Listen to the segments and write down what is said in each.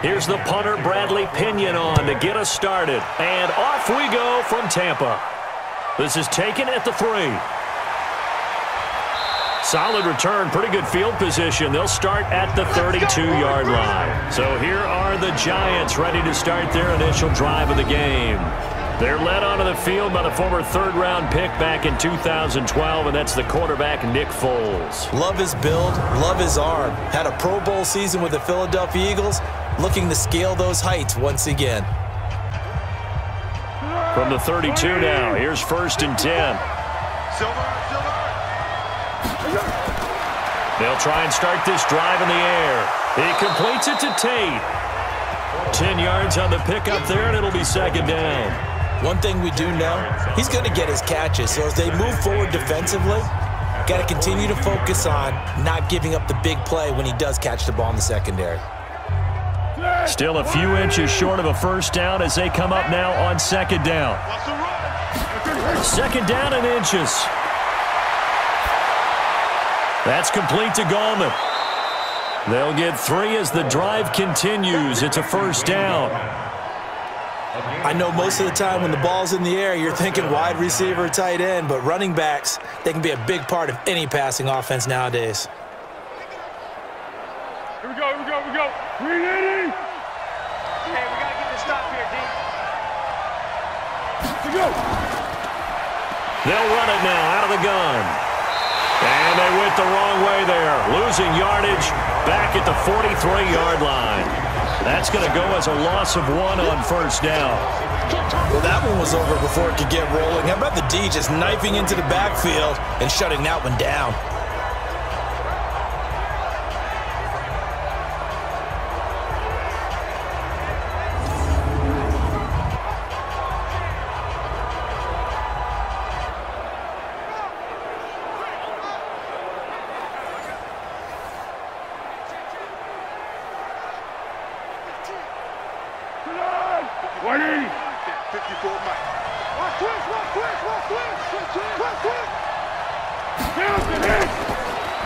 Here's the punter, Bradley Pinion, on to get us started. And off we go from Tampa. This is taken at the 3. Solid return, pretty good field position. They'll start at the 32-yard line. So here are the Giants ready to start their initial drive of the game. They're led onto the field by the former third-round pick back in 2012, and that's the quarterback, Nick Foles. Love his build, love his arm. Had a Pro Bowl season with the Philadelphia Eagles, looking to scale those heights once again. From the 32 now, here's 1st and 10. They'll try and start this drive in the air. He completes it to Tate. 10 yards on the pickup there, and it'll be 2nd down. One thing we do know, he's going to get his catches. So as they move forward defensively, got to continue to focus on not giving up the big play when he does catch the ball in the secondary. Still a few inches short of a 1st down as they come up now on 2nd down. 2nd down and inches. That's complete to Gallman. They'll get 3 as the drive continues. It's a 1st down. I know most of the time when the ball's in the air, you're thinking wide receiver, tight end, but running backs, they can be a big part of any passing offense nowadays. Here we go, here we go, here we go. Hey, we got to get this stop here, D. Here we go. They'll run it now out of the gun. And they went the wrong way there. Losing yardage back at the 43-yard line. That's going to go as a loss of 1 on 1st down. Well, that one was over before it could get rolling. How about the D just knifing into the backfield and shutting that one down?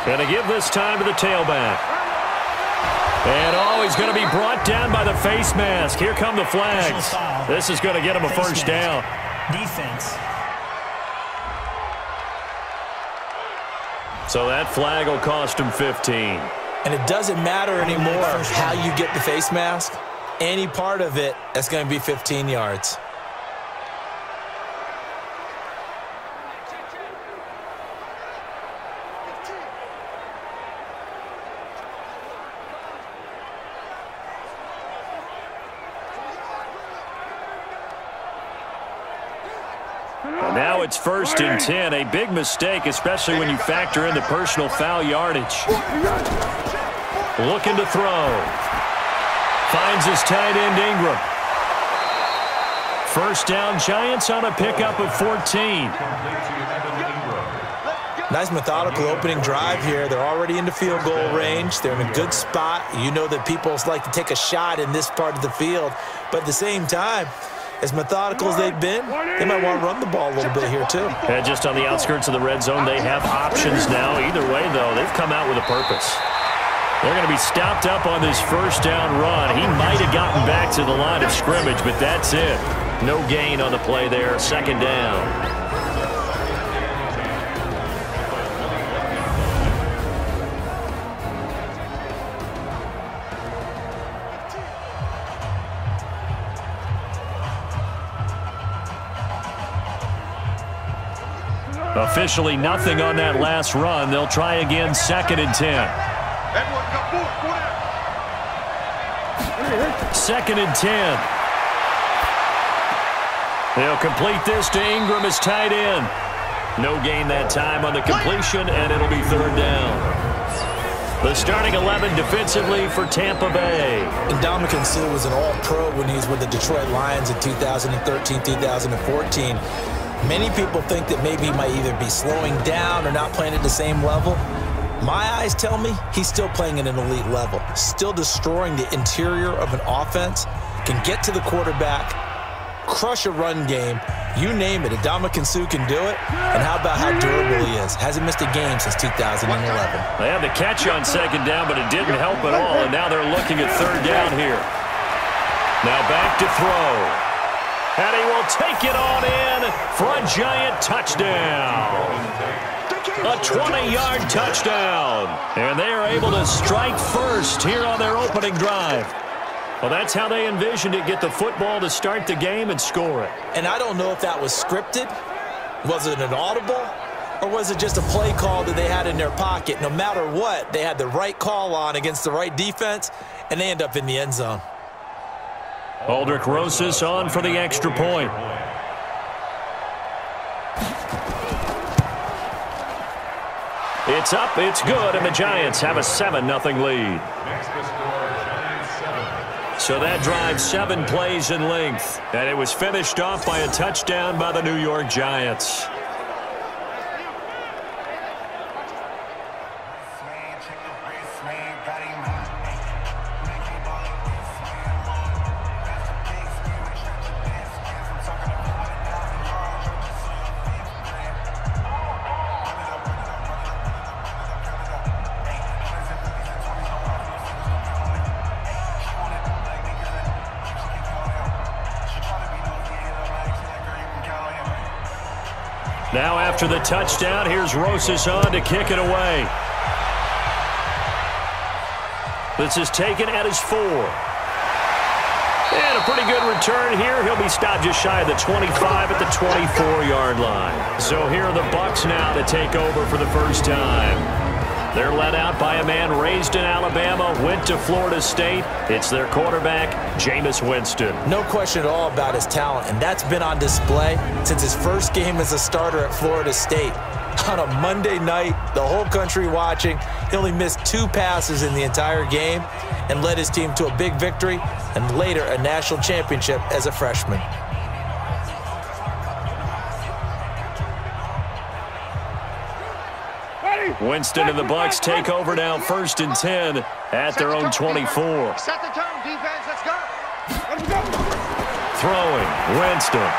Going to give this time to the tailback. And, oh, he's going to be brought down by the face mask. Here come the flags. This is going to get him a 1st down. Defense. So that flag will cost him 15. And it doesn't matter anymore how you get the face mask. Any part of it, that's going to be 15 yards. Now it's 1st and 10. A big mistake, especially when you factor in the personal foul yardage. Looking to throw. Finds his tight end, Ingram. 1st down, Giants on a pickup of 14. Nice methodical opening drive here. They're already into field goal range. They're in a good spot. You know that people like to take a shot in this part of the field. But at the same time, as methodical as they've been, they might want to run the ball a little bit here, too. And just on the outskirts of the red zone, they have options now. Either way, though, they've come out with a purpose. They're going to be stopped up on this 1st down run. He might have gotten back to the line of scrimmage, but that's it. No gain on the play there. 2nd down. Officially nothing on that last run. They'll try again, 2nd and 10. 2nd and 10. They'll complete this to Ingram as tight end. No gain that time on the completion, and it'll be 3rd down. The starting 11 defensively for Tampa Bay. Ndamukong Suh was an all-pro when he was with the Detroit Lions in 2013, 2014. Many people think that maybe he might either be slowing down or not playing at the same level. My eyes tell me he's still playing at an elite level, still destroying the interior of an offense, can get to the quarterback, crush a run game, you name it. Ndamukong Suh can do it. And how about how durable he is? Hasn't missed a game since 2011. They had the catch on 2nd down, but it didn't help at all, and now they're looking at 3rd down here. Now back to throw. And he will take it on in for a Giant touchdown. A 20-yard touchdown. And they are able to strike first here on their opening drive. Well, that's how they envisioned it, get the football to start the game and score it. And I don't know if that was scripted. Was it an audible? Or was it just a play call that they had in their pocket? No matter what, they had the right call on against the right defense, and they end up in the end zone. Aldrich Rosas on for the extra point. It's up, it's good, and the Giants have a 7-0 lead. So that drive 7 plays in length, and it was finished off by a touchdown by the New York Giants. Now after the touchdown, here's Rosas on to kick it away. This is taken at his 4. And a pretty good return here. He'll be stopped just shy of the 25 at the 24-yard line. So here are the Bucs now to take over for the first time. They're led out by a man raised in Alabama, went to Florida State. It's their quarterback, Jameis Winston. No question at all about his talent, and that's been on display since his first game as a starter at Florida State. On a Monday night, the whole country watching, he only missed 2 passes in the entire game and led his team to a big victory and later a national championship as a freshman. Winston and the Bucs take over now 1st and 10 at their own 24. Set the tone, defense. Let's go. Let's go. Throwing, Winston.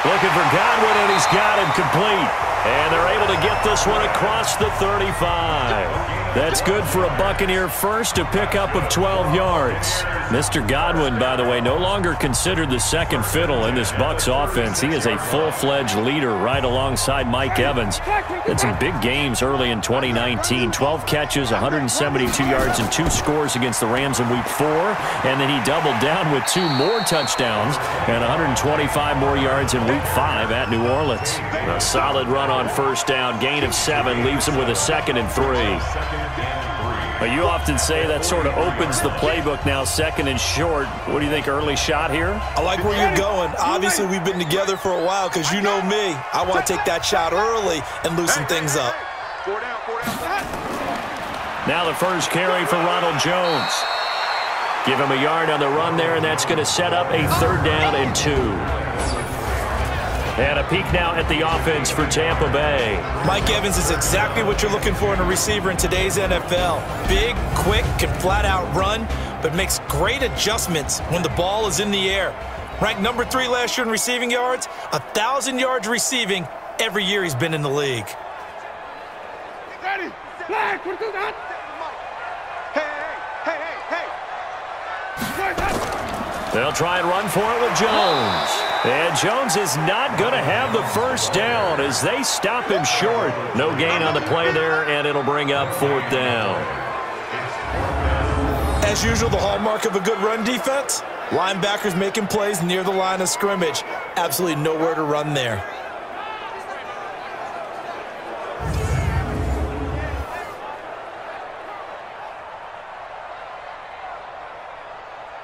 Looking for Godwin, and he's got him complete. And they're able to get this one across the 35. That's good for a Buccaneer first, a pickup of 12 yards. Mr. Godwin, by the way, no longer considered the second fiddle in this Bucs offense. He is a full-fledged leader right alongside Mike Evans. Had some big games early in 2019. 12 catches, 172 yards, and 2 scores against the Rams in Week 4. And then he doubled down with 2 more touchdowns and 125 more yards in Week 5 at New Orleans. A solid run on first down, gain of 7, leaves him with a 2nd and 3. But you often say that sort of opens the playbook now, 2nd and short. What do you think, early shot here? I like where you're going. Obviously, we've been together for a while because you know me. I want to take that shot early and loosen things up. 4 down, 4 down. Now the first carry for Ronald Jones. Give him a yard on the run there, and that's going to set up a 3rd down and 2. And a peek now at the offense for Tampa Bay. Mike Evans is exactly what you're looking for in a receiver in today's NFL. Big, quick, can flat-out run, but makes great adjustments when the ball is in the air. Ranked number 3 last year in receiving yards, 1,000 yards receiving every year he's been in the league. Ready? Flag. What is that? Hey. They'll try and run for it with Jones. And Jones is not going to have the first down as they stop him short. No gain on the play there, and it'll bring up 4th down. As usual, the hallmark of a good run defense, linebackers making plays near the line of scrimmage. Absolutely nowhere to run there.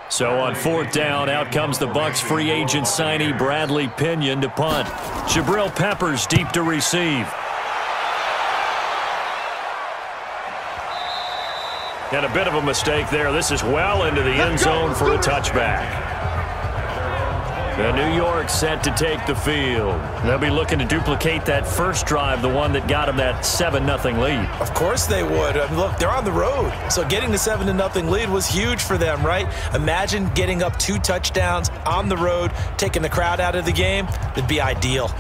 So on 4th down, out comes the Bucs free agent signee Bradley Pinion to punt. Jabril Peppers deep to receive. And a bit of a mistake there. This is well into the end zone for a touchback. And New York set to take the field. They'll be looking to duplicate that first drive, the one that got them that 7-0 lead. Of course they would. I mean, look, they're on the road. So getting the 7-0 lead was huge for them, right? Imagine getting up 2 touchdowns on the road, taking the crowd out of the game. It'd be ideal.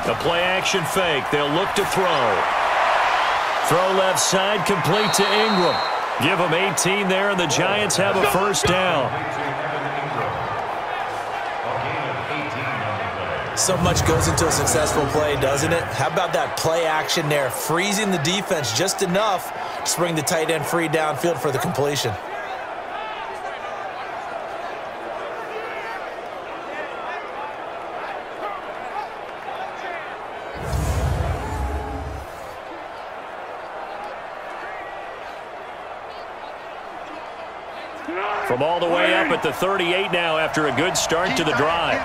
A play-action fake. They'll look to throw. Throw left side, complete to Ingram. Give them 18 there, and the Giants have a first down. So much goes into a successful play, doesn't it? How about that play action there, freezing the defense just enough to bring the tight end free downfield for the completion. From all the way up at the 38 now after a good start to the drive.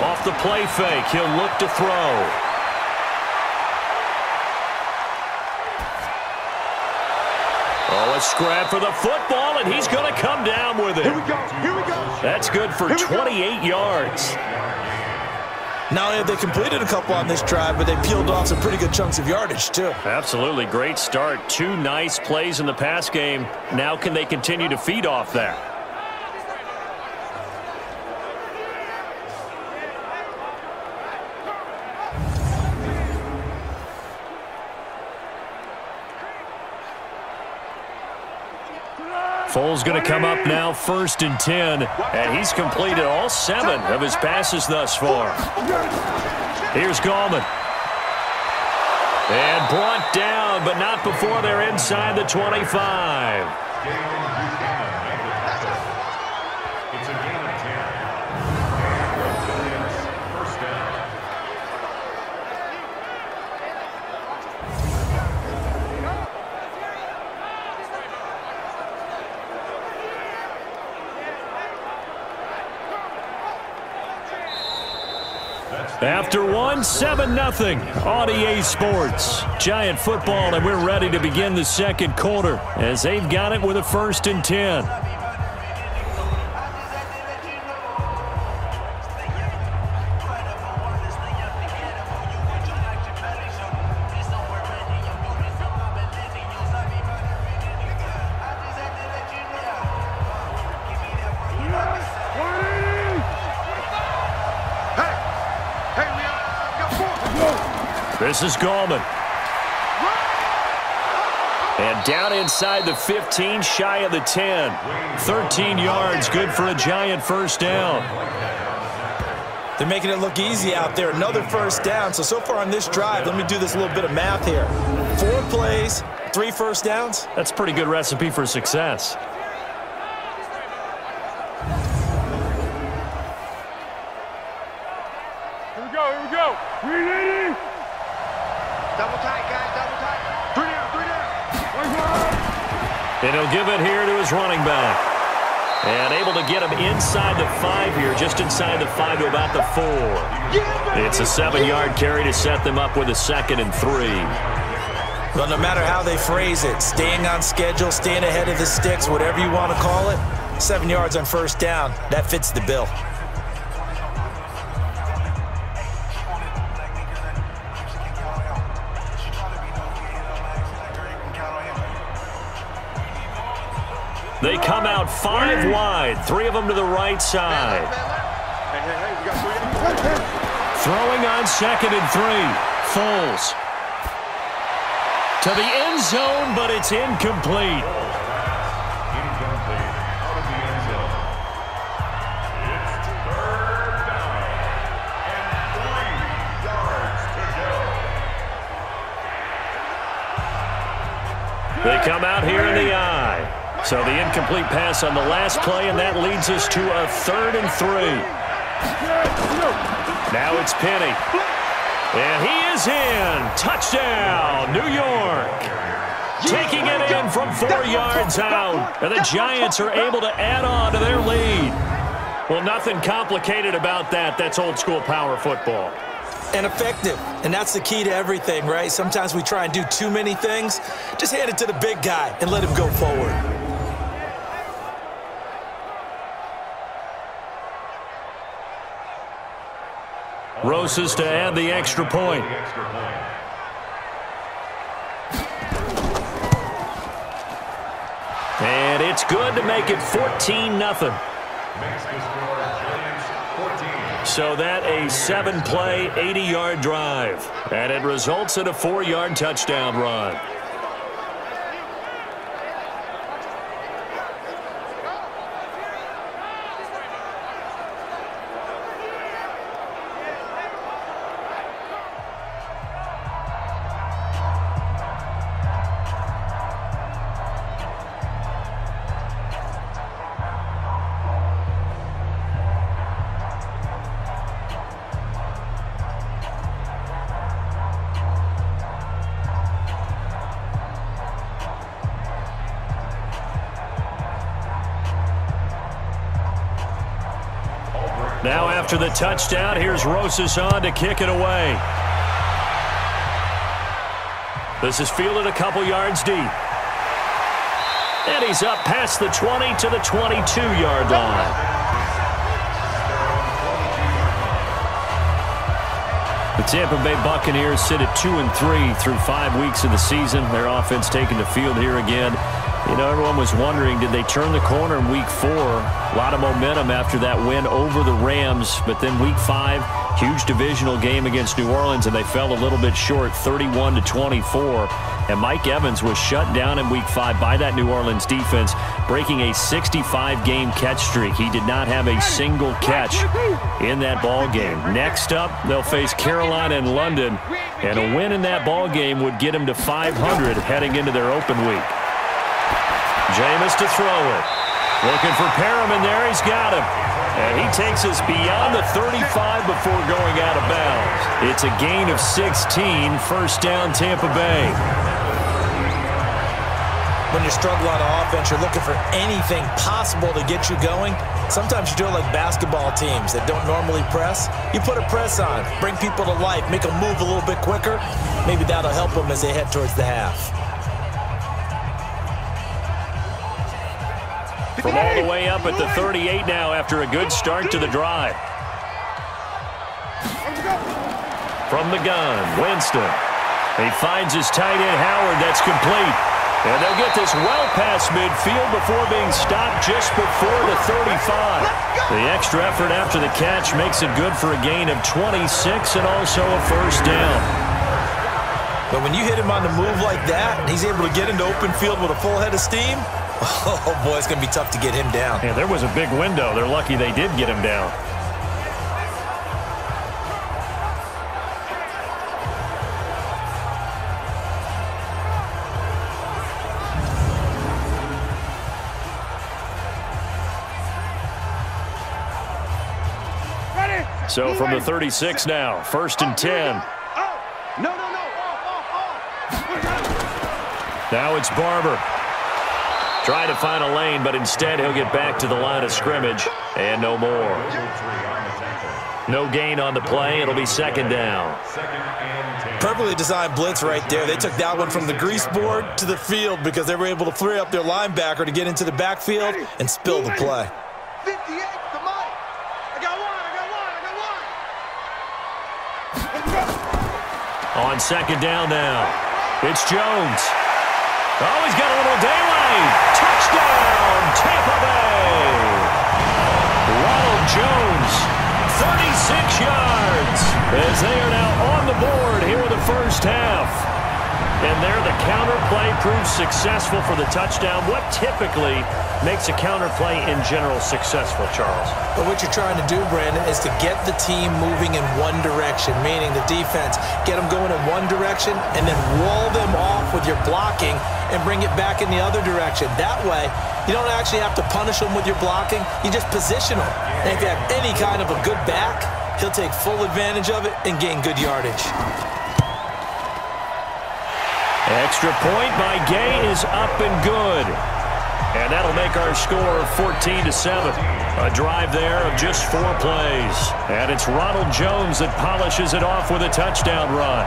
Off the play fake, he'll look to throw. Oh, a scrap for the football, and he's going to come down with it. Here we go. That's good for 28 yards. Not only have they completed a couple on this drive, but they peeled off some pretty good chunks of yardage, too. Absolutely. Great start. 2 nice plays in the pass game. Now can they continue to feed off that? Foles going to come up now, 1st and 10, and he's completed all 7 of his passes thus far. Here's Gallman. And brought down, but not before they're inside the 25. After 1, 7-0 on EA Sports. Giant football, and we're ready to begin the second quarter as they've got it with a 1st and 10. This is Gallman. And down inside the 15, shy of the 10. 13 yards, good for a Giant first down. They're making it look easy out there. Another first down. So far on this drive, let me do this little bit of math here. 4 plays, 3 first downs. That's a pretty good recipe for success. Here we go. Ready? Double tight, guys, double tight. 3 down. And he'll give it here to his running back. And able to get him inside the 5 here, just inside the 5 to about the 4. It's a 7-yard carry to set them up with a 2nd and 3. Well, no matter how they phrase it, staying on schedule, staying ahead of the sticks, whatever you want to call it, 7 yards on first down, that fits the bill. They come out 5 wide, 3 of them to the right side. Throwing on 2nd and 3. Foles. To the end zone, but it's incomplete. They come out here in the eye. So the incomplete pass on the last play, and that leads us to a 3rd and 3. Now it's Penny. And he is in. Touchdown, New York. Taking it in from 4 yards out. And the Giants are able to add on to their lead. Well, nothing complicated about that. That's old-school power football. And effective. And that's the key to everything, right? Sometimes we try and do too many things. Just hand it to the big guy and let him go forward. Roses to add the extra point. And it's good to make it 14-0. So that a 7-play, 80-yard drive. And it results in a 4-yard touchdown run. Now after the touchdown, here's Rosas on to kick it away. This is fielded a couple yards deep. And he's up past the 20 to the 22-yard line. The Tampa Bay Buccaneers sit at 2-3 through 5 weeks of the season. Their offense taking the field here again. You know, everyone was wondering, did they turn the corner in Week 4? A lot of momentum after that win over the Rams. But then Week 5, huge divisional game against New Orleans, and they fell a little bit short, 31-24. And Mike Evans was shut down in Week 5 by that New Orleans defense, breaking a 65-game catch streak. He did not have a single catch in that ball game. Next up, they'll face Carolina and London, and a win in that ball game would get them to 500 heading into their open week. Jameis to throw it. Looking for Perriman there. He's got him. And he takes us beyond the 35 before going out of bounds. It's a gain of 16. First down, Tampa Bay. When you struggle on offense, you're looking for anything possible to get you going. Sometimes you do it like basketball teams that don't normally press. You put a press on, bring people to life, make them move a little bit quicker. Maybe that'll help them as they head towards the half. From all the way up at the 38 now after a good start to the drive. From the gun, Winston. He finds his tight end, Howard. That's complete. And they'll get this well past midfield before being stopped just before the 35. The extra effort after the catch makes it good for a gain of 26 and also a first down. But when you hit him on the move like that, and he's able to get into open field with a full head of steam, oh, boy, it's going to be tough to get him down. Yeah, there was a big window. They're lucky they did get him down. So from the 36 now, 1st and 10. No. Now it's Barber. Trying to find a lane, but instead he'll get back to the line of scrimmage, and no more. No gain on the play. It'll be second down. Perfectly designed blitz right there. They took that one from the grease board to the field because they were able to free up their linebacker to get into the backfield and spill the play. 58, come on. I got one. On second down now, it's Jones. Oh, he's got a little daylight. Touchdown, Tampa Bay. Ronald Jones, 36 yards, as they are now on the board here in the first half. And there the counter play proves successful for the touchdown. What typically makes a counter play in general successful, Charles? But what you're trying to do, Brandon, is to get the team moving in one direction, meaning the defense, get them going in one direction and then wall them off with your blocking and bring it back in the other direction. That way, you don't actually have to punish them with your blocking. You just position them. And if you have any kind of a good back, he'll take full advantage of it and gain good yardage. Extra point by Gay is up and good. And that'll make our score 14-7. A drive there of just 4 plays. And it's Ronald Jones that polishes it off with a touchdown run.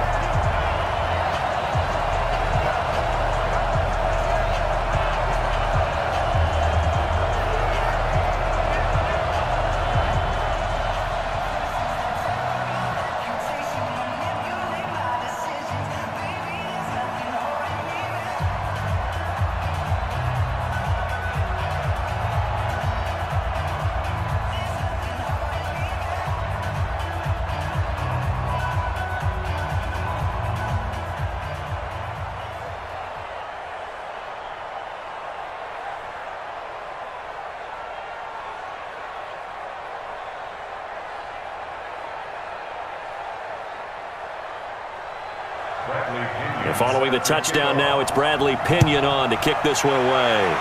And following the touchdown now, it's Bradley Pinion on to kick this one away.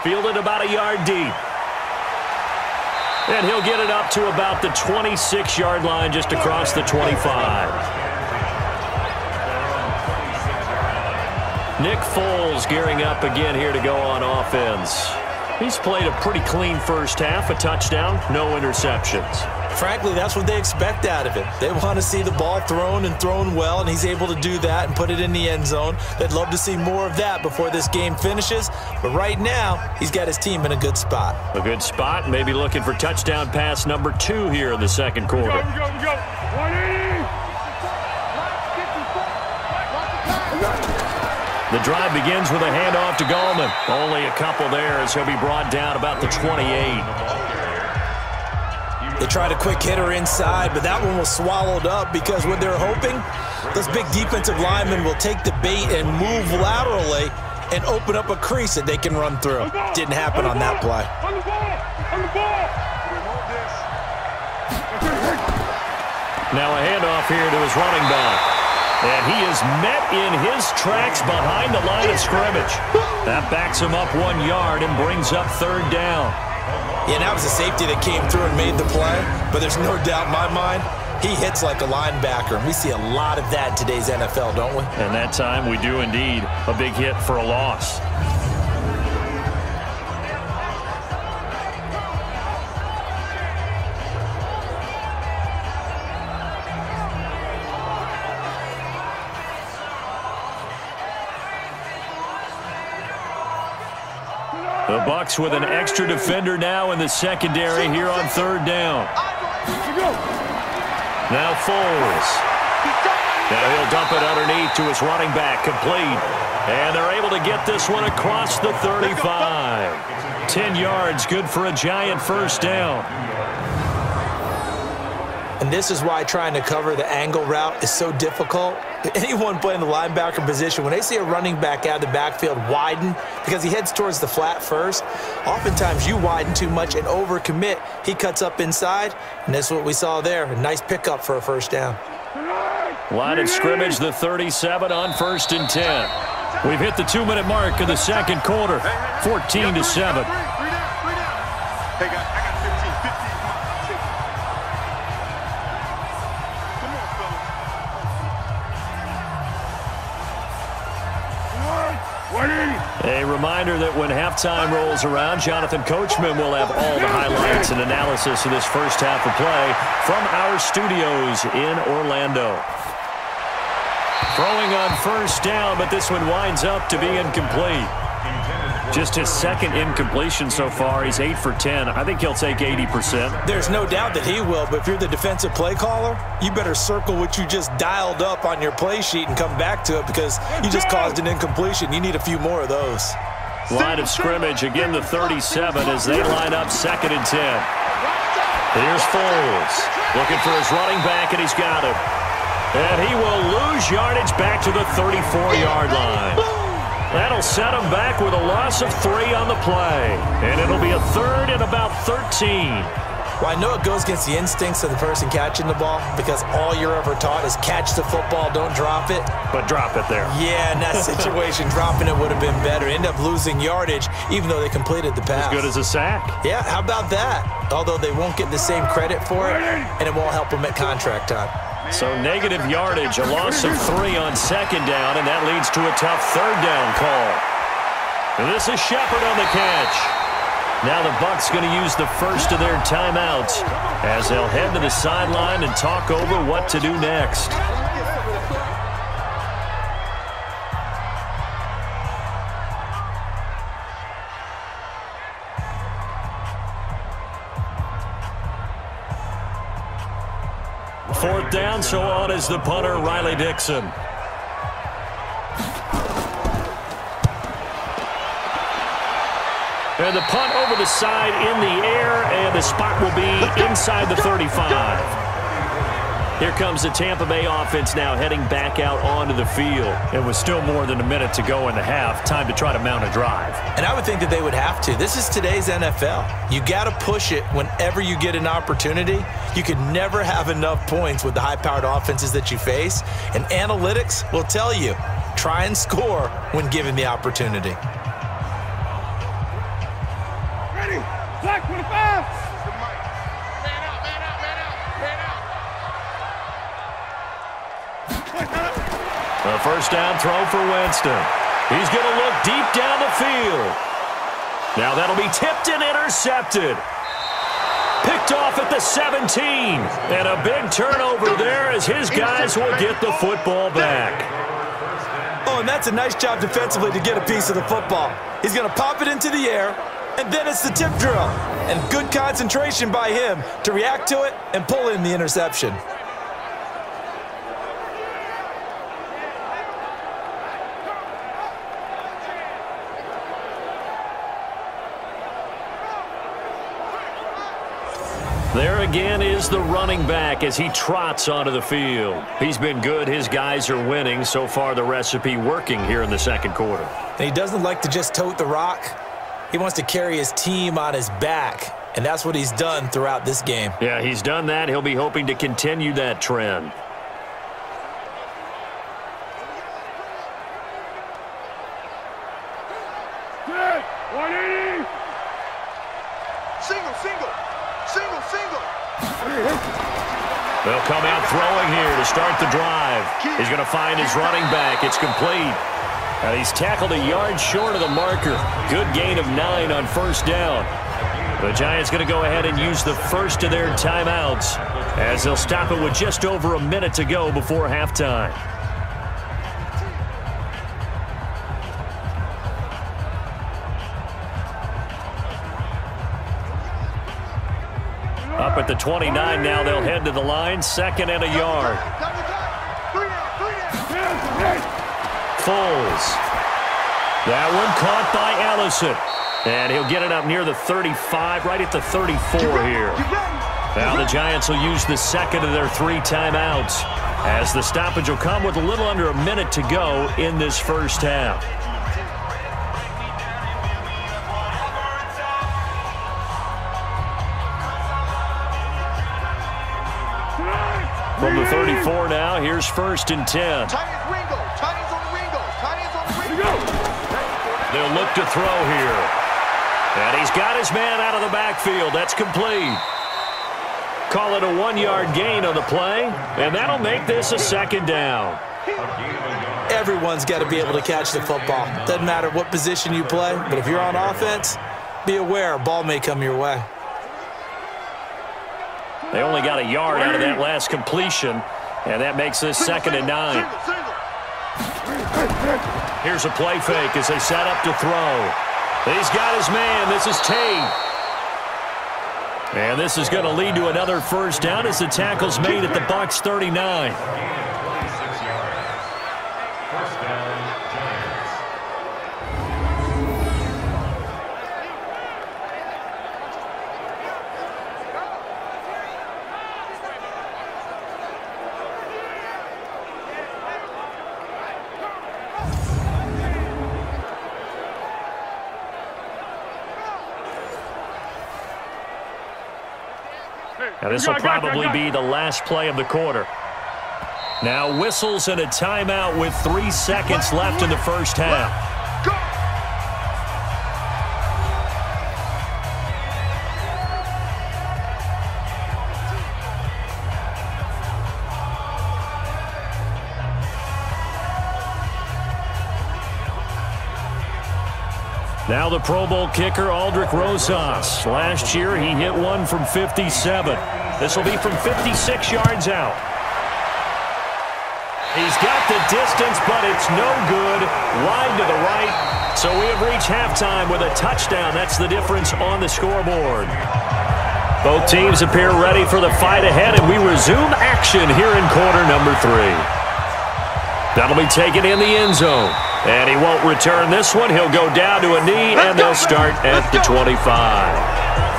Fielded about a yard deep. And he'll get it up to about the 26-yard line, just across the 25. Nick Foles gearing up again here to go on offense. He's played a pretty clean first half, a touchdown, no interceptions. Frankly, that's what they expect out of him. They want to see the ball thrown and thrown well, and he's able to do that and put it in the end zone. They'd love to see more of that before this game finishes. But right now, he's got his team in a good spot. A good spot, maybe looking for touchdown pass number 2 here in the second quarter. We go. 180. The drive begins with a handoff to Gallman. Only a couple there as he'll be brought down about the 28. They tried a quick hitter inside, but that one was swallowed up because what they're hoping, those big defensive linemen will take the bait and move laterally and open up a crease that they can run through. Didn't happen on that play. On the ball. Now a handoff here to his running back. And he is met in his tracks behind the line of scrimmage. That backs him up 1 yard and brings up third down. Yeah, that was a safety that came through and made the play, but there's no doubt in my mind, he hits like a linebacker, and we see a lot of that in today's NFL, don't we? And that time we do indeed. A big hit for a loss. The Bucs with an extra defender now in the secondary here on third down. Now Foles. Now he'll dump it underneath to his running back, complete. And they're able to get this one across the 35. 10 yards, good for a Giant first down. And this is why trying to cover the angle route is so difficult. Anyone playing the linebacker position, when they see a running back out of the backfield widen because he heads towards the flat first, oftentimes you widen too much and overcommit. He cuts up inside, and that's what we saw there. A nice pickup for a first down. Line of scrimmage, the 37 on 1st and 10. We've hit the 2-minute mark of the second quarter, 14-7. Hey, guys, I got 15. Come on, fellas. A reminder that when halftime rolls around, Jonathan Coachman will have all the highlights and analysis of this first half of play from our studios in Orlando. Throwing on first down, but this one winds up to be incomplete. Just his second incompletion so far. He's 8 for 10. I think he'll take 80%. There's no doubt that he will, but if you're the defensive play caller, you better circle what you just dialed up on your play sheet and come back to it because you just caused an incompletion. You need a few more of those. Line of scrimmage, again the 37 as they line up 2nd and 10. Here's Foles looking for his running back, and he's got him. And he will lose yardage back to the 34-yard line. That'll set him back with a loss of 3 on the play. And it'll be a 3rd and about 13. Well, I know it goes against the instincts of the person catching the ball because all you're ever taught is catch the football, don't drop it. But drop it there. Yeah, in that situation, dropping it would have been better. End up losing yardage even though they completed the pass. As good as a sack. Yeah, how about that? Although they won't get the same credit for it, and it won't help them at contract time. So negative yardage, a loss of 3 on 2nd down, and that leads to a tough 3rd down call. And this is Shepard on the catch. Now the Bucs going to use the first of their timeouts as they'll head to the sideline and talk over what to do next. Fourth down, so on is the punter, Riley Dixon. And the punt over the side in the air, and the spot will be inside the 35. Here comes the Tampa Bay offense now heading back out onto the field. It was still more than a minute to go in the half. Time to try to mount a drive. And I would think that they would have to. This is today's NFL. You got to push it whenever you get an opportunity. You can never have enough points with the high-powered offenses that you face. And analytics will tell you, try and score when given the opportunity. Ready. Black 25. A first down throw for Winston. He's going to look deep down the field. Now that'll be tipped and intercepted. Picked off at the 17. And a big turnover there as his guys will get the football back. Oh, and that's a nice job defensively to get a piece of the football. He's going to pop it into the air, and then it's the tip drill. And good concentration by him to react to it and pull in the interception. There again is the running back as he trots onto the field. He's been good. His guys are winning. So far, the recipe working here in the second quarter. And he doesn't like to just tote the rock. He wants to carry his team on his back, and that's what he's done throughout this game. Yeah, he's done that. He'll be hoping to continue that trend. Good. 180. Single. They'll come out throwing here to start the drive. He's going to find his running back. It's complete. And he's tackled a yard short of the marker. Good gain of 9 on first down. The Giants going to go ahead and use the first of their timeouts as they'll stop it with just over a minute to go before halftime. Up at the 29 now, they'll head to the line. 2nd and a yard. Foles. That one caught by Ellison. And he'll get it up near the 35, right at the 34 here. Now the Giants will use the second of their 3 timeouts as the stoppage will come with a little under a minute to go in this first half. From the 34 now, here's 1st and 10. They'll look to throw here. And he's got his man out of the backfield. That's complete. Call it a 1-yard gain on the play, and that'll make this a 2nd down. Everyone's got to be able to catch the football. Doesn't matter what position you play, but if you're on offense, be aware a ball may come your way. They only got a yard out of that last completion, and that makes this 2nd and 9. Here's a play fake as they set up to throw. He's got his man. This is Tate. And this is going to lead to another first down as the tackle's made at the Bucs 39. Now this will probably be the last play of the quarter. Now whistles and a timeout with 3 seconds left in the first half. Now the Pro Bowl kicker, Aldrick Rosas. Last year, he hit one from 57. This will be from 56 yards out. He's got the distance, but it's no good. Wide to the right. So we have reached halftime with a touchdown. That's the difference on the scoreboard. Both teams appear ready for the fight ahead, and we resume action here in quarter number 3. That'll be taken in the end zone. And he won't return this one. He'll go down to a knee, and they'll start at the 25.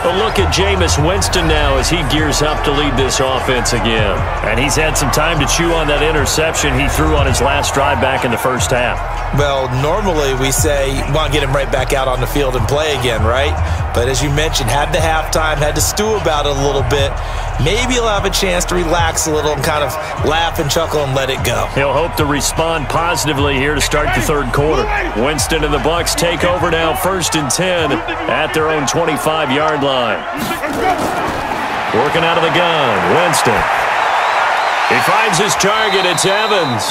A look at Jameis Winston now as he gears up to lead this offense again. And he's had some time to chew on that interception he threw on his last drive back in the first half. Well, normally we say you want to get him right back out on the field and play again, right? But as you mentioned, had the halftime, had to stew about it a little bit. Maybe he'll have a chance to relax a little and kind of laugh and chuckle and let it go. He'll hope to respond positively here to start the third quarter. Winston and the Bucs take over now, 1st and 10 at their own 25-yard line. Working out of the gun, Winston. He finds his target, it's Evans.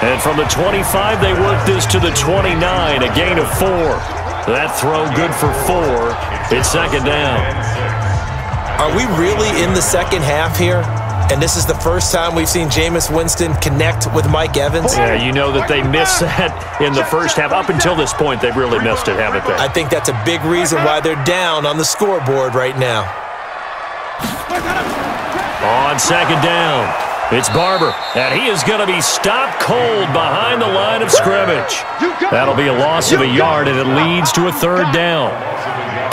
And from the 25, they work this to the 29, a gain of 4. That throw good for 4. It's 2nd down. Are we really in the second half here? And this is the first time we've seen Jameis Winston connect with Mike Evans? Yeah, you know that they missed that in the first half. Up until this point, they've really missed it, haven't they? I think that's a big reason why they're down on the scoreboard right now. On 2nd down, it's Barber, and he is going to be stopped cold behind the line of scrimmage. That'll be a loss of a yard, and it leads to a 3rd down.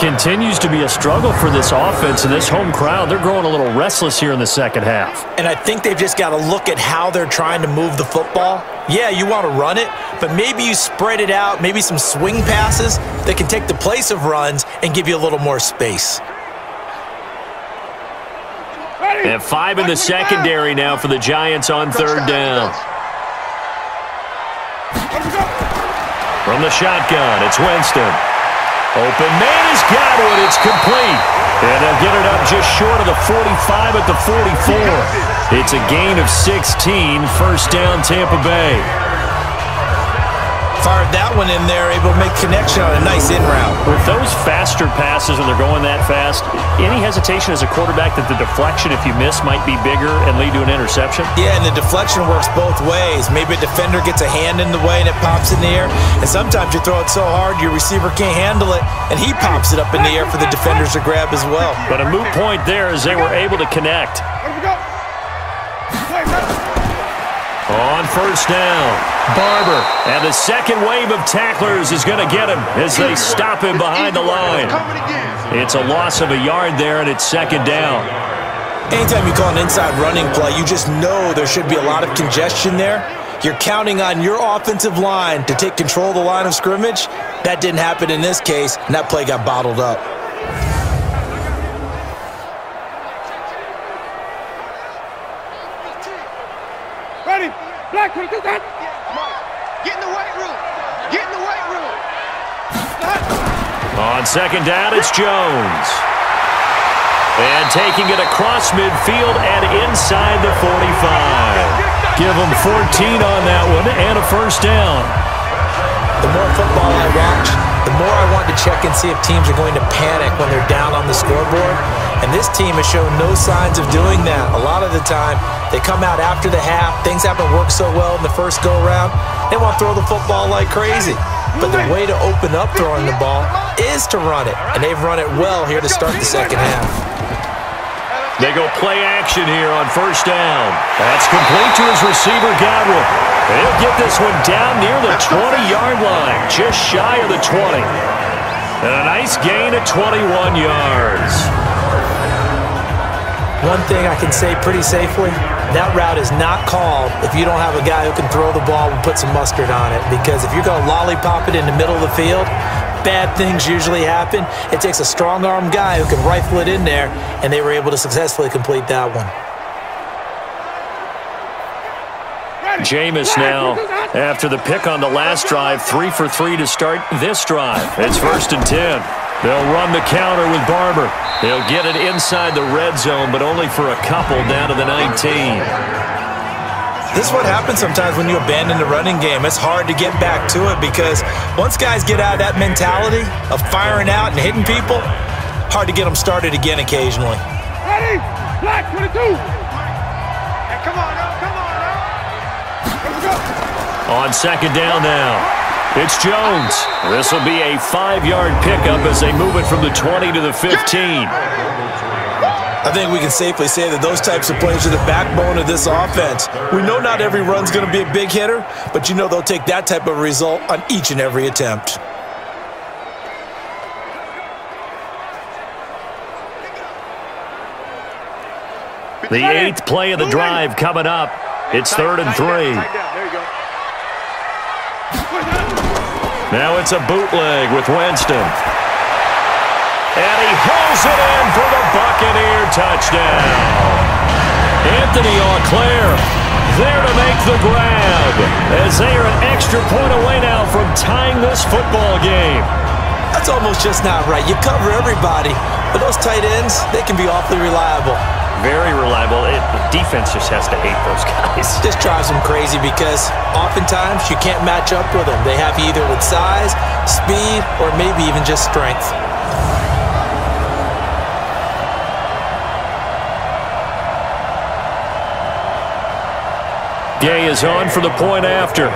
Continues to be a struggle for this offense, and this home crowd, they're growing a little restless here in the second half. And I think they've just got to look at how they're trying to move the football. Yeah, you want to run it, but maybe you spread it out, maybe some swing passes that can take the place of runs and give you a little more space. And 5 in the secondary now for the Giants on 3rd down. From the shotgun, it's Winston. Open man has got one. It's complete. And they'll get it up just short of the 45 at the 44. It's a gain of 16. 1st down, Tampa Bay. Fired that one in there, able to make connection on a nice in route. With those faster passes when they're going that fast, any hesitation as a quarterback that the deflection, if you miss, might be bigger and lead to an interception? Yeah, and the deflection works both ways. Maybe a defender gets a hand in the way and it pops in the air. And sometimes you throw it so hard your receiver can't handle it, and he pops it up in the air for the defenders to grab as well. But a moot point there as they were able to connect. On 1st down, Barber, and the second wave of tacklers is going to get him as they stop him behind the line. It's a loss of a yard there, and it's 2nd down. Anytime you call an inside running play, you just know there should be a lot of congestion there. You're counting on your offensive line to take control of the line of scrimmage. That didn't happen in this case, and that play got bottled up. Ready? Black, what is that? Get in the weight room. Get in the weight room. On 2nd down, it's Jones. And taking it across midfield and inside the 45. Give them 14 on that one and a 1st down. The more football I watch, the more I want to check and see if teams are going to panic when they're down on the scoreboard. And this team has shown no signs of doing that. A lot of the time, they come out after the half. Things haven't worked so well in the first go-around. They want to throw the football like crazy. But the way to open up throwing the ball is to run it. And they've run it well here to start the second half. They go play action here on 1st down. That's complete to his receiver, Godwin. He'll get this one down near the 20-yard line, just shy of the 20. And a nice gain of 21 yards. One thing I can say pretty safely, that route is not called if you don't have a guy who can throw the ball and put some mustard on it. Because if you're going to lollipop it in the middle of the field, bad things usually happen. It takes a strong-arm guy who can rifle it in there, and they were able to successfully complete that one. Jameis now, after the pick on the last drive, 3 for 3 to start this drive. It's 1st and 10. They'll run the counter with Barber. They'll get it inside the red zone, but only for a couple down to the 19. This is what happens sometimes when you abandon the running game. It's hard to get back to it because once guys get out of that mentality of firing out and hitting people, hard to get them started again occasionally. Ready? Black, 22. Hey, come on now, come on now. Let's go. On 2nd down now, it's Jones. This will be a 5-yard pickup as they move it from the 20 to the 15. I think we can safely say that those types of plays are the backbone of this offense. We know not every run's going to be a big hitter, but you know they'll take that type of result on each and every attempt. The 8th play of the drive coming up. It's 3rd and 3. There you go. Now it's a bootleg with Winston. And he hauls it in for the Buccaneer touchdown. Anthony Auclair there to make the grab as they are an extra point away now from tying this football game. That's almost just not right. You cover everybody, but those tight ends, they can be awfully reliable. Very reliable. The defense just has to hate those guys. This drives them crazy because oftentimes you can't match up with them. They have you either with size, speed, or maybe even just strength. Gay is on for the point after.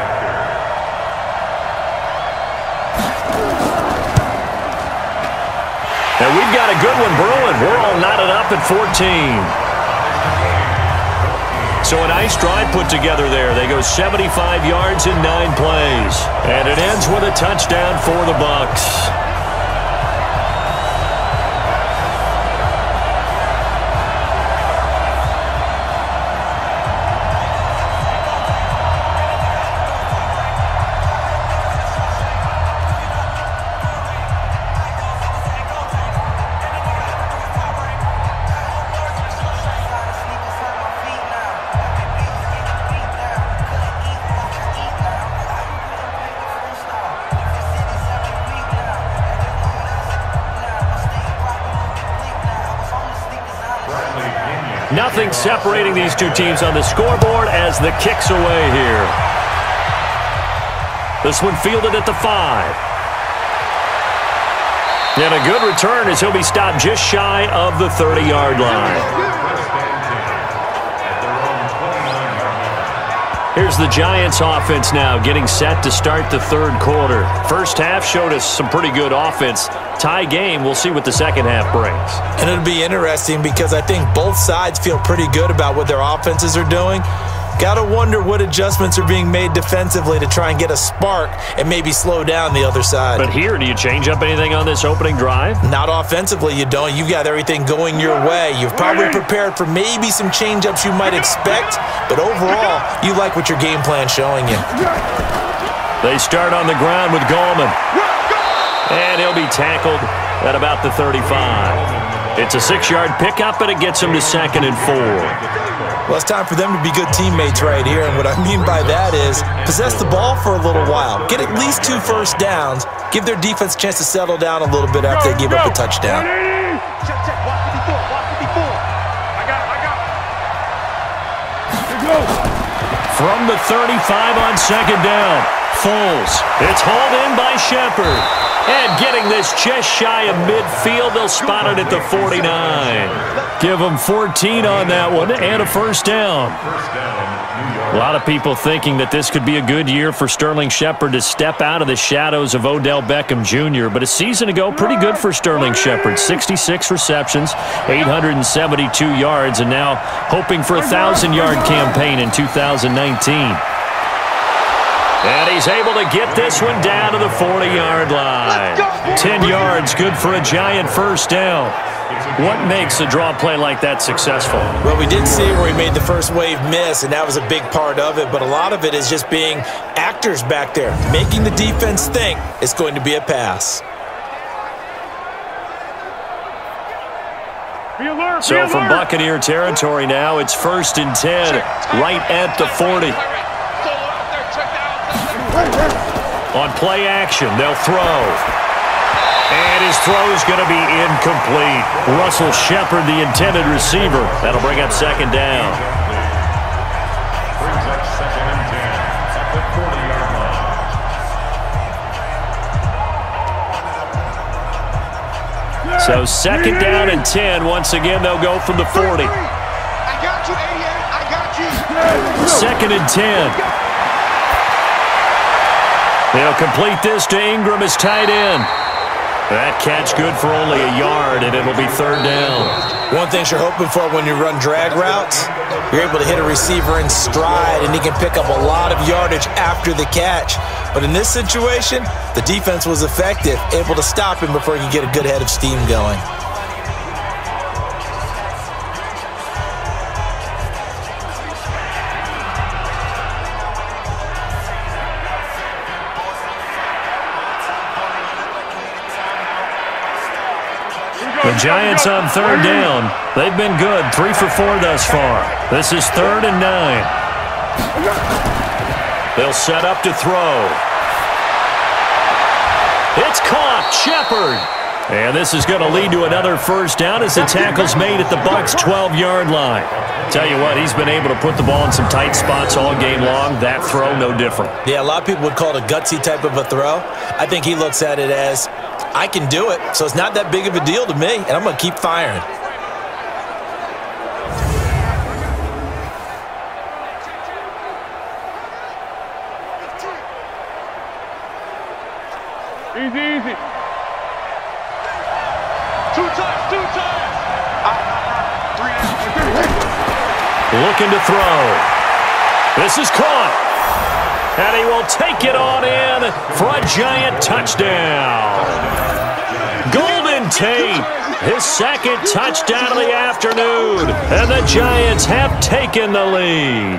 And we've got a good one brewing. We're all knotted up at 14. So a nice drive put together there. They go 75 yards in 9 plays. And it ends with a touchdown for the Bucs. Nothing separating these two teams on the scoreboard as the kick's away here. This one fielded at the 5. And a good return as he'll be stopped just shy of the 30-yard line. Here's the Giants offense now getting set to start the 3rd quarter. First half showed us some pretty good offense. Tie game, we'll see what the second half brings. And it'll be interesting because I think both sides feel pretty good about what their offenses are doing. Gotta wonder what adjustments are being made defensively to try and get a spark and maybe slow down the other side. But here, do you change up anything on this opening drive? Not offensively, you don't. You've got everything going your way. You've probably prepared for maybe some change-ups you might expect, but overall, you like what your game plan's showing you. They start on the ground with Gallman. And he'll be tackled at about the 35. It's a 6-yard pickup, and it gets him to 2nd and 4. Well, it's time for them to be good teammates right here, and what I mean by that is possess the ball for a little while, get at least 2 first downs, give their defense a chance to settle down a little bit after they give up a touchdown. Check. Watch 54. I got it. From the 35 on 2nd down, Foles. It's hauled in by Shepard. And getting this just shy of midfield, they'll spot it at the 49. Give them 14 on that one and a first down. A lot of people thinking that this could be a good year for Sterling Shepard to step out of the shadows of Odell Beckham Jr., but a season ago, pretty good for Sterling Shepard. 66 receptions, 872 yards, and now hoping for a 1,000-yard campaign in 2019. And he's able to get this one down to the 40-yard line. 10 yards, good for a Giant first down. What makes a draw play like that successful? Well, we did see where he made the first wave miss, and that was a big part of it, but a lot of it is just being actors back there, making the defense think it's going to be a pass. So from Buccaneer territory now, it's 1st and 10, right at the 40. On play action, they'll throw. And his throw is going to be incomplete. Russell Shepard, the intended receiver. That'll bring up 2nd down. Brings up 2nd and 10 at the 40-yard line. So 2nd down and 10. Once again, they'll go from the 40. I got you, 88. I got you. 2nd and 10. They'll complete this to Ingram as tight end. That catch good for only a yard, and it'll be 3rd down. One thing you're hoping for when you run drag routes, you're able to hit a receiver in stride, and he can pick up a lot of yardage after the catch. But in this situation, the defense was effective, able to stop him before he could get a good head of steam going. The Giants on third down. They've been good, 3 for 4 thus far. This is 3rd and 9. They'll set up to throw. It's caught. Shepard. And this is going to lead to another first down as the tackle's made at the Bucs' 12-yard line. Tell you what, he's been able to put the ball in some tight spots all game long. That throw, no different. Yeah, a lot of people would call it a gutsy type of a throw. I think he looks at it as, I can do it, so it's not that big of a deal to me, and I'm going to keep firing. Easy. 2 times. 3 Looking to throw. This is caught. And he will take it on in for a Giant touchdown. Golden Tate, his 2nd touchdown of the afternoon. And the Giants have taken the lead.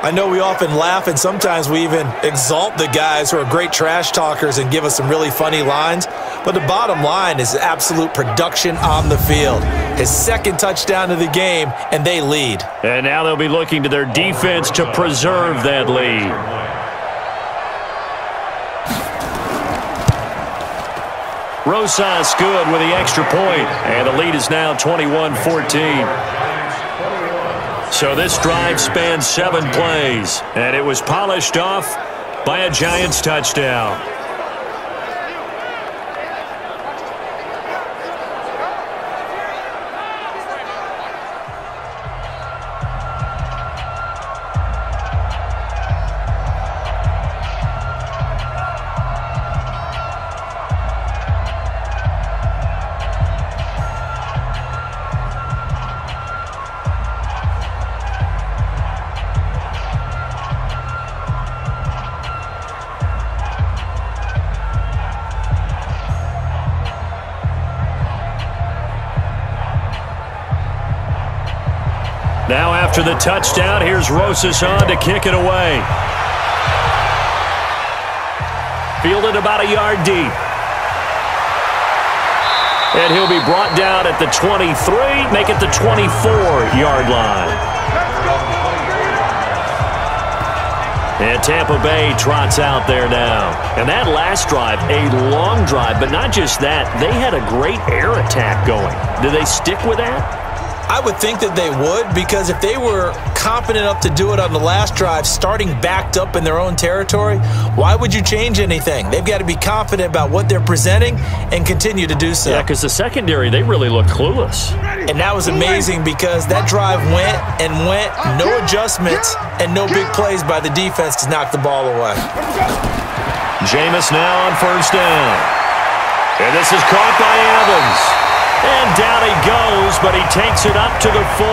I know we often laugh, and sometimes we even exalt the guys who are great trash talkers and give us some really funny lines. But the bottom line is absolute production on the field. His 2nd touchdown of the game, and they lead. And now they'll be looking to their defense to preserve that lead. Rosas good with the extra point, and the lead is now 21-14. So this drive spans 7 plays, and it was polished off by a Giants touchdown. Now after the touchdown, here's Rosas on to kick it away. Fielded about a yard deep. And he'll be brought down at the 23, make it the 24-yard line. And Tampa Bay trots out there now. And that last drive, a long drive, but not just that, they had a great air attack going. Do they stick with that? I would think that they would, because if they were confident enough to do it on the last drive, starting backed up in their own territory, why would you change anything? They've got to be confident about what they're presenting and continue to do so. Yeah, because the secondary, they really looked clueless. And that was amazing because that drive went, no adjustments, and no big plays by the defense to knock the ball away. Jameis now on first down. And this is caught by Evans. And down he goes, but he takes it up to the 40.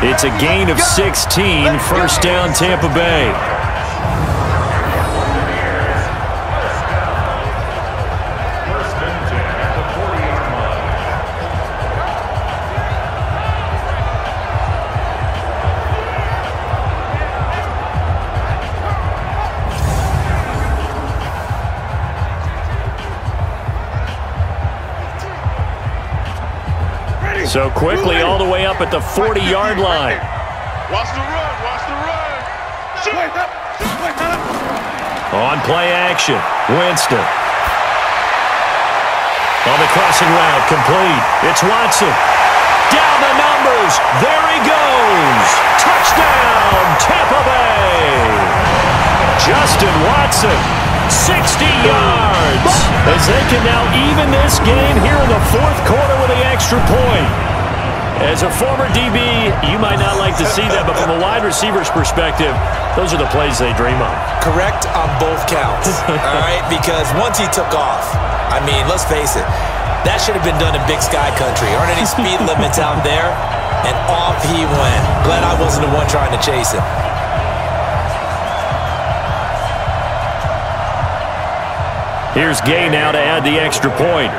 It's a gain of 16, first down Tampa Bay. So quickly all the way up at the 40-yard line. Watch the run. On play action, Winston. On the crossing route, complete. It's Watson. Down the numbers. There he goes. Touchdown, Tampa Bay. Justin Watson, 60 yards. As they can now even this game here in the 4th quarter with the extra point. As a former DB, you might not like to see that, but from a wide receiver's perspective, those are the plays they dream of. Correct on both counts, all right? Because once he took off, I mean, let's face it, that should have been done in Big Sky Country. Aren't any speed limits out there? And off he went. Glad I wasn't the one trying to chase him. Here's Gay now to add the extra point.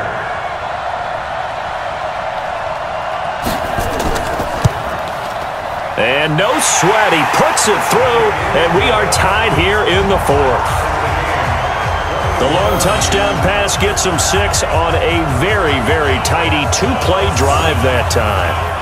And no sweat, he puts it through, and we are tied here in the 4th. The long touchdown pass gets them 6 on a very, very tidy 2-play drive that time.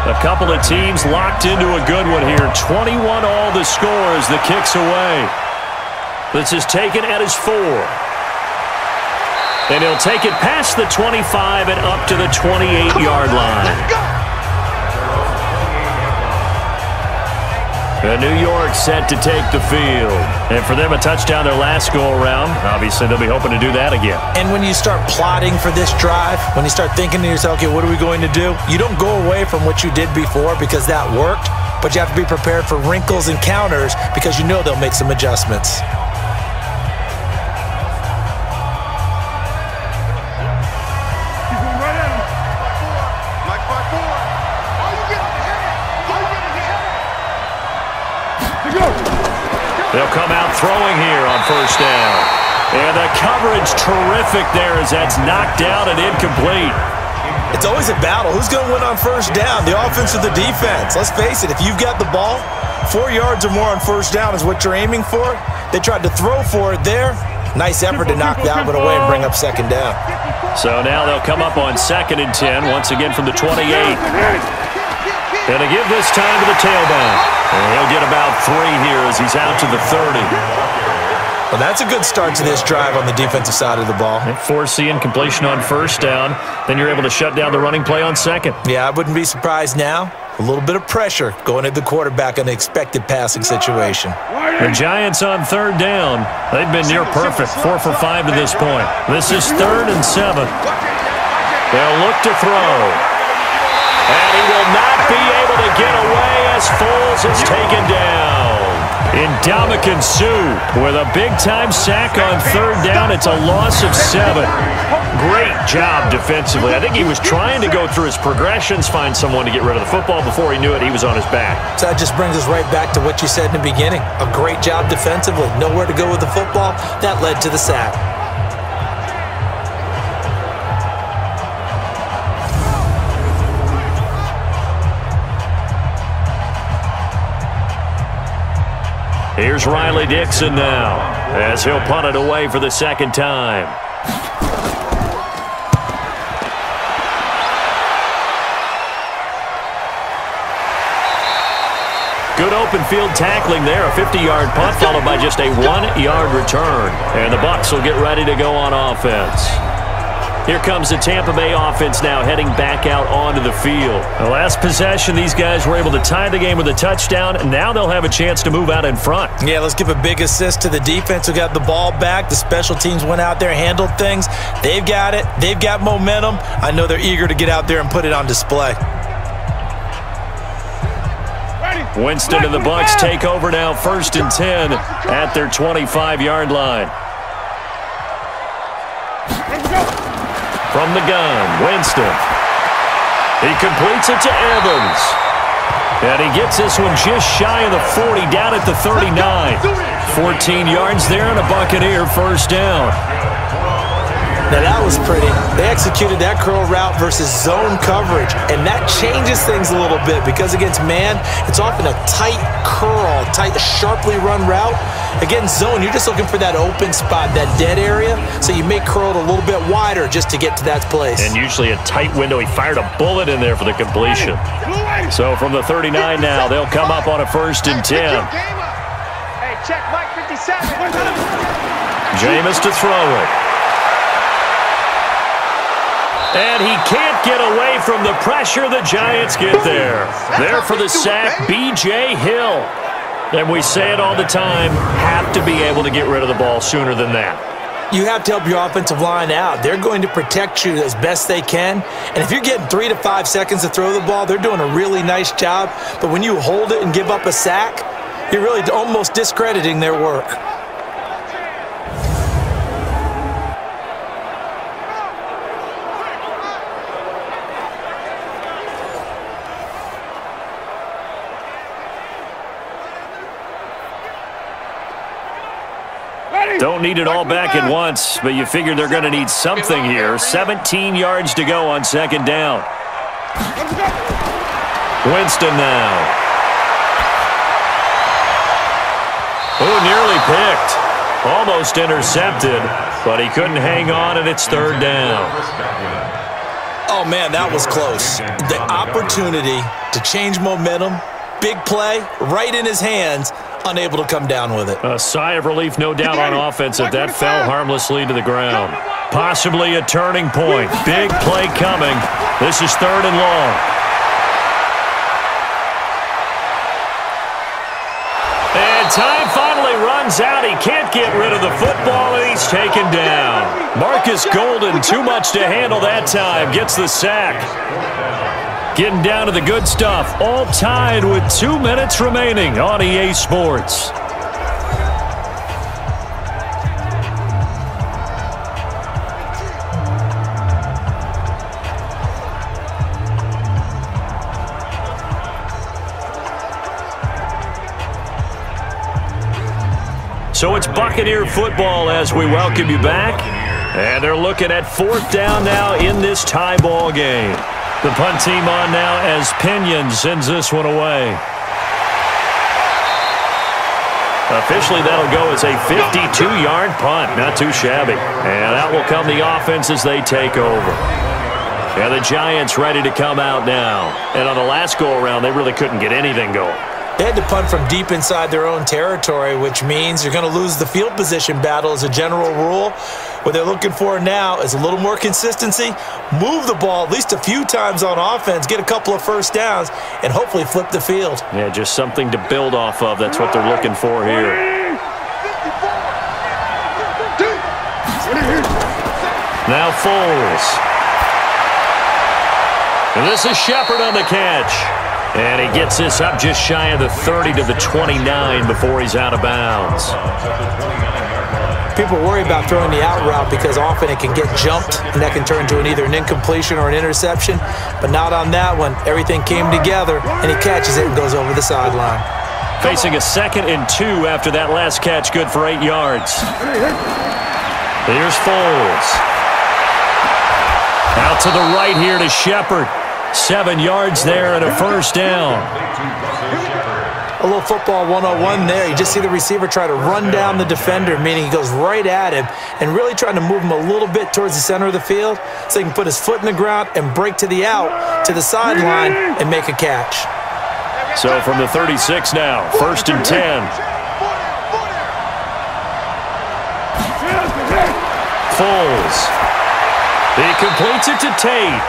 A couple of teams locked into a good one here. 21 all the score as the kick's away. This is taken at his 4. And he'll take it past the 25 and up to the 28-yard line. And New York set to take the field. And for them, a touchdown their last go-around. Obviously, they'll be hoping to do that again. And when you start plotting for this drive, when you start thinking to yourself, okay, what are we going to do? You don't go away from what you did before because that worked, but you have to be prepared for wrinkles and counters because you know they'll make some adjustments. They'll come out throwing here on first down. And the coverage terrific there as that's knocked down and incomplete. It's always a battle. Who's going to win on first down, the offense or the defense? Let's face it, if you've got the ball, 4 yards or more on first down is what you're aiming for. They tried to throw for it there. Nice effort to knock that one away and bring up second down. So now they'll come up on 2nd and 10, once again from the 28. And to give this time to the tailback. And he'll get about 3 here as he's out to the 30. Well, that's a good start to this drive on the defensive side of the ball. Forcing incompletion on first down. Then you're able to shut down the running play on 2nd. Yeah, I wouldn't be surprised now. A little bit of pressure going at the quarterback in an expected passing situation. The Giants on 3rd down. They've been near perfect, 4 for 5 to this point. This is 3rd and 7. They'll look to throw. And he will not be able to get away as Foles is taken down. Ndamukong Suh with a big-time sack on 3rd down. It's a loss of 7. Great job defensively. I think he was trying to go through his progressions, find someone to get rid of the football. Before he knew it, he was on his back. So that just brings us right back to what you said in the beginning. A great job defensively. Nowhere to go with the football. That led to the sack. Here's Riley Dixon now as he'll punt it away for the 2nd time. Good open field tackling there. A 50-yard punt followed by just a 1-yard return. And the Bucs will get ready to go on offense. Here comes the Tampa Bay offense now heading back out onto the field. The last possession, these guys were able to tie the game with a touchdown, and now they'll have a chance to move out in front. Yeah, let's give a big assist to the defense who got the ball back. The special teams went out there, handled things. They've got it. They've got momentum. I know they're eager to get out there and put it on display. Winston and the Bucs take over now, 1st and 10 at their 25-yard line. From the gun, Winston. He completes it to Evans. And he gets this one just shy of the 40, down at the 39. 14 yards there and a Buccaneer first down. Now that was pretty. They executed that curl route versus zone coverage, and that changes things a little bit because against man, it's often a tight curl, tight, sharply run route. Against zone, you're just looking for that open spot, that dead area, so you may curl it a little bit wider just to get to that place. And usually a tight window. He fired a bullet in there for the completion. So from the 39 now, they'll come up on a 1st and 10. Hey, check Mike 57. Jameis to throw it. And he can't get away from the pressure. The Giants get there. There for the sack, B.J. Hill. And we say it all the time, have to be able to get rid of the ball sooner than that. You have to help your offensive line out. They're going to protect you as best they can. And if you're getting 3 to 5 seconds to throw the ball, they're doing a really nice job. But when you hold it and give up a sack, you're really almost discrediting their work. Don't need it all back at once, but you figure they're going to need something here. 17 yards to go on second down. Winston now. Oh, nearly picked. Almost intercepted, but he couldn't hang on, and it's third down. Oh, man, that was close. The opportunity to change momentum, big play, right in his hands, unable to come down with it. A sigh of relief, no doubt, on offense if that fell harmlessly to the ground. Possibly a turning point. Big play coming. This is third and long. And time finally runs out. He can't get rid of the football, and he's taken down. Marcus Golden, too much to handle that time, gets the sack. Getting down to the good stuff, all tied with 2 minutes remaining on EA Sports. So it's Buccaneer football as we welcome you back. And they're looking at fourth down now in this tie ball game. The punt team on now as Pinion sends this one away. Officially, that'll go as a 52-yard punt. Not too shabby. And that will come the offense as they take over. And the Giants ready to come out now. And on the last go-around, they really couldn't get anything going. They had to punt from deep inside their own territory, which means you're going to lose the field position battle as a general rule. What they're looking for now is a little more consistency, move the ball at least a few times on offense, get a couple of first downs, and hopefully flip the field. Yeah, just something to build off of. That's what they're looking for here. Now Foles. And this is Shepard on the catch. And he gets this up just shy of the 30 to the 29 before he's out of bounds. People worry about throwing the out route because often it can get jumped, and that can turn into either an incompletion or an interception. But not on that one. Everything came together, and he catches it and goes over the sideline. Facing a 2nd and 2 after that last catch, good for 8 yards. Here's Foles. Out to the right here to Shepard. 7 yards there and a first down. A little football 101 there. You just see the receiver try to run down the defender, meaning he goes right at him and really trying to move him a little bit towards the center of the field so he can put his foot in the ground and break to the out, to the sideline, and make a catch. So from the 36 now, 1st and 10. Foles. He completes it to Tate.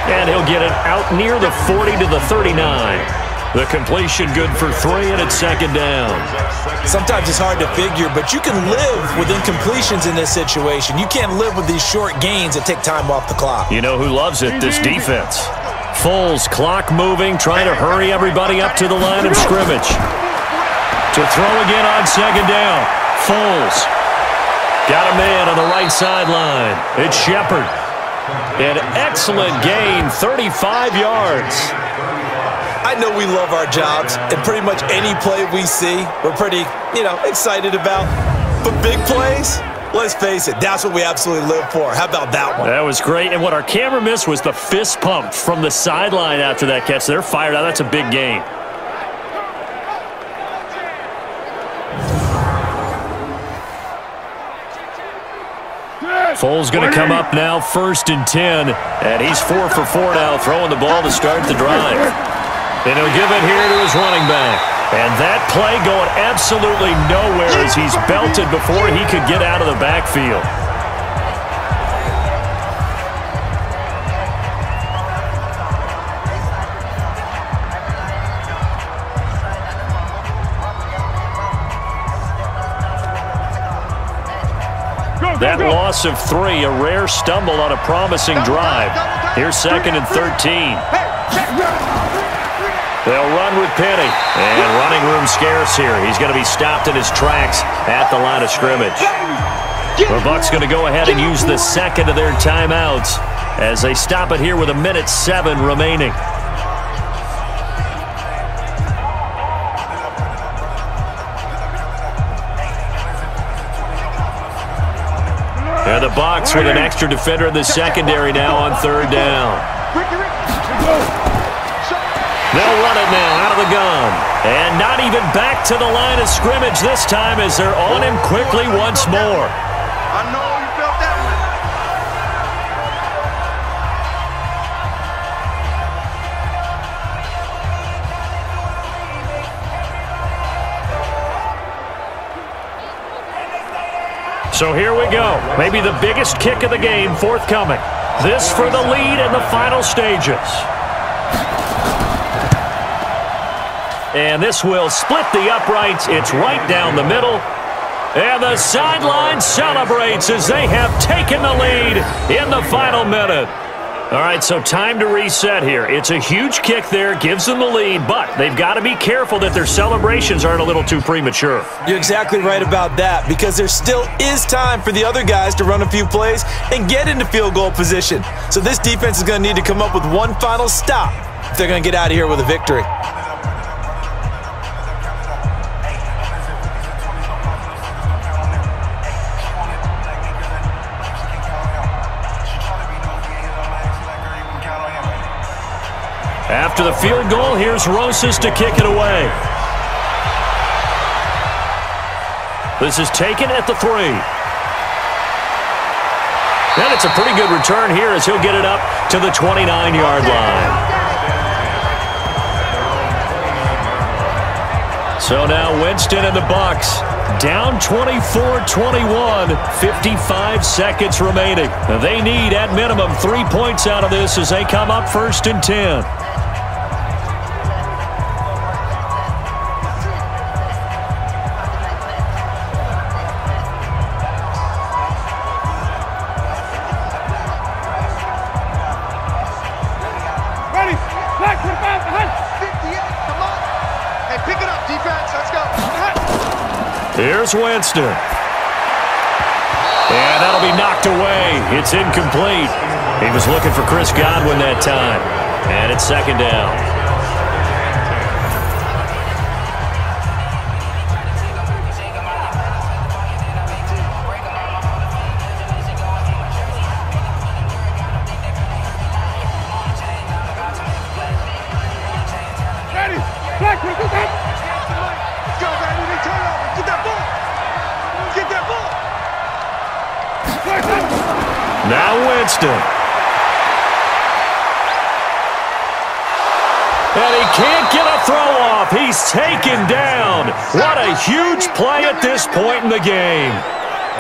And he'll get it out near the 40 to the 39. The completion good for 3, and it's 2nd down. Sometimes it's hard to figure, but you can live with incompletions in this situation. You can't live with these short gains that take time off the clock. You know who loves it? This defense. Foles, clock moving, trying to hurry everybody up to the line of scrimmage. To throw again on 2nd down. Foles. Got a man on the right sideline. It's Shepard. An excellent gain, 35 yards. I know we love our jobs, and pretty much any play we see, we're pretty, excited about. But big plays, let's face it, that's what we absolutely live for. How about that one? That was great, and what our camera missed was the fist pump from the sideline after that catch. They're fired out. That's a big gain. Foles going to come up now, 1st and 10, and he's 4 for 4 now, throwing the ball to start the drive. And he'll give it here to his running back. And that play going absolutely nowhere as he's belted before he could get out of the backfield. That loss of 3, a rare stumble on a promising drive. Here's 2nd and 13. They'll run with Penny. And running room scarce here. He's going to be stopped in his tracks at the line of scrimmage. The Bucs going to go ahead and use the 2nd of their timeouts as they stop it here with 1:07 remaining. And the Bucs with an extra defender in the secondary now on third down. They'll run it now out of the gun. And not even back to the line of scrimmage this time as they're on him quickly once more. I know you felt that one. So here we go. Maybe the biggest kick of the game forthcoming. This for the lead in the final stages. And this will split the uprights. It's right down the middle. And the sideline celebrates as they have taken the lead in the final minute. All right, so time to reset here. It's a huge kick there, gives them the lead, but they've got to be careful that their celebrations aren't a little too premature. You're exactly right about that, because there still is time for the other guys to run a few plays and get into field goal position. So this defense is going to need to come up with one final stop if they're going to get out of here with a victory. After the field goal, here's Rosas to kick it away. This is taken at the 3. And it's a pretty good return here as he'll get it up to the 29-yard line. So now Winston and the Bucs down 24-21, 55 seconds remaining. They need at minimum 3 points out of this as they come up 1st and 10. Here's Winston. And that'll be knocked away. It's incomplete. He was looking for Chris Godwin that time. And it's 2nd down. Now Winston. And he can't get a throw off. He's taken down. What a huge play at this point in the game.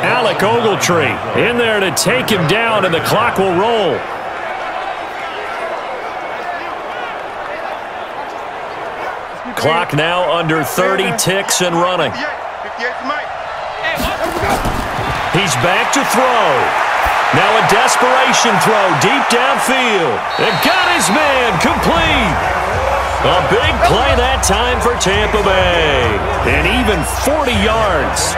Alec Ogletree in there to take him down, and the clock will roll. Clock now under 30 ticks and running. He's back to throw. Now a desperation throw deep downfield. And got his man complete. A big play that time for Tampa Bay. And even 40 yards.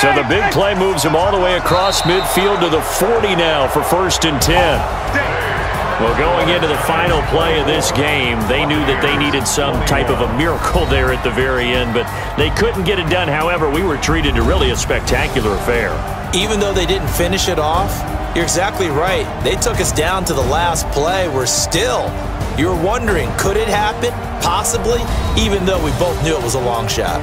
So the big play moves him all the way across midfield to the 40 now for 1st and 10. Well, going into the final play of this game, they knew that they needed some type of a miracle there at the very end, but they couldn't get it done. However, we were treated to really a spectacular affair. Even though they didn't finish it off, you're exactly right. They took us down to the last play. We're still, you're wondering, could it happen? Possibly, even though we both knew it was a long shot.